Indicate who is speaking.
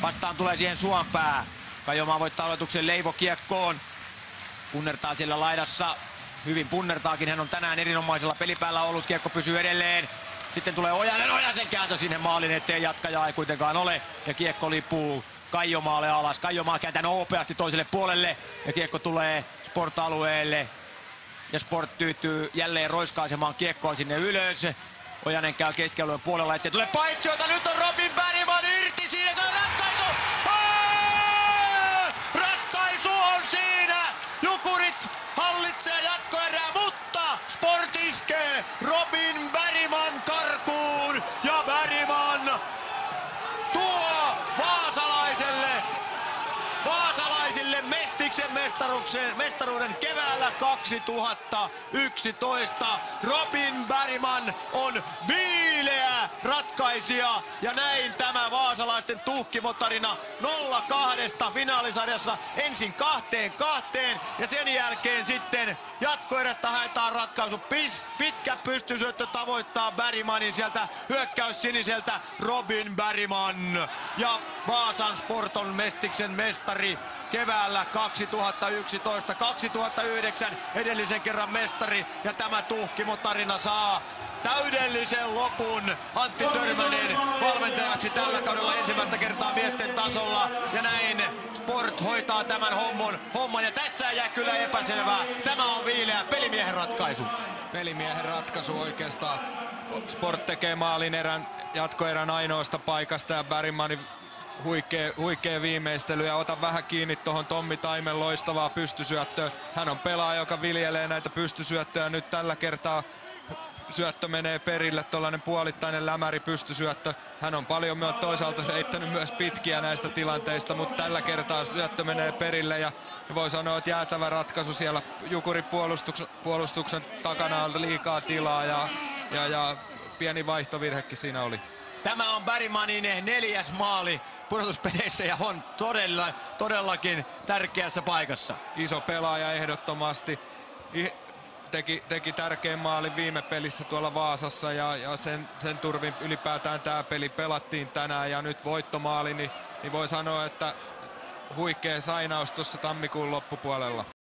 Speaker 1: Vastaan tulee siihen Suonpää. Kajomaa voittaa aloituksen, Leivo kiekkoon. Punnertaa siellä laidassa. Hyvin punnertaakin, hän on tänään erinomaisella pelipäällä ollut. Kiekko pysyy edelleen. Sitten tulee Ojasen kääntö sinne maalin eteen. Jatkajaa ei kuitenkaan ole. Ja kiekko lipuu Kaijomaalle alas. Kaijomaa kääntää nopeasti toiselle puolelle. Ja kiekko tulee Sport-alueelle. Ja Sport tyytyy jälleen roiskaisemaan kiekkoa sinne ylös. Ojanen käy keskialueen puolella, ettei tule paitsiota. Nyt on Robin Bergman irti. Siinä on ratkaisu. Ratkaisu on siinä. Jukurit hallitsee jatkoerää, mutta Sport iskee Robin Bergman karkuun. Ja Bergman tuo vaasalaisille Mestiksen mestaruuden keväällä 2011. Robin Bergman on viileä ratkaisija ja näin tämä vaasalaisten tuhkimotarina 0-2 finaalisarjassa ensin 2-2 ja sen jälkeen sitten jatkoerästä haetaan ratkaisu. Pitkä pystysyöttö tavoittaa Bergmanin sieltä hyökkäys siniseltä Robin Bergman ja Vaasan Sport on Mestiksen mestari keväällä 2011, 2009 edellisen kerran mestari ja tämä tuhkimotarina saa täydellisen lopun. Antti Törmänen valmentajaksi tällä kaudella ensimmäistä kertaa miesten tasolla ja näin Sport hoitaa tämän homman ja tässä jää kyllä epäselvää. Tämä on viileä pelimiehen ratkaisu.
Speaker 2: Pelimiehen ratkaisu oikeastaan. Sport tekee maalin jatkoerän ainoasta paikasta ja Bergmanin huikea viimeistely ja ota vähän kiinni tuohon Tommi Taimen loistavaa pystysyöttöä. Hän on pelaaja, joka viljelee näitä pystysyöttöjä. Nyt tällä kertaa syöttö menee perille, tuollainen puolittainen lämäri pystysyöttö. Hän on paljon toisaalta heittänyt myös pitkiä näistä tilanteista, mutta tällä kertaa syöttö menee perille ja voi sanoa, että jäätävä ratkaisu siellä. Jukurin puolustuksen takana on liikaa tilaa ja pieni vaihtovirhekin siinä oli.
Speaker 1: Tämä on Bergmanin 4. maali pudotuspeleissä ja on todellakin tärkeässä paikassa.
Speaker 2: Iso pelaaja ehdottomasti. Teki tärkeän maalin viime pelissä tuolla Vaasassa ja sen turvin ylipäätään tämä peli pelattiin tänään ja nyt voittomaali, niin voi sanoa, että huikea sainaus tuossa tammikuun loppupuolella.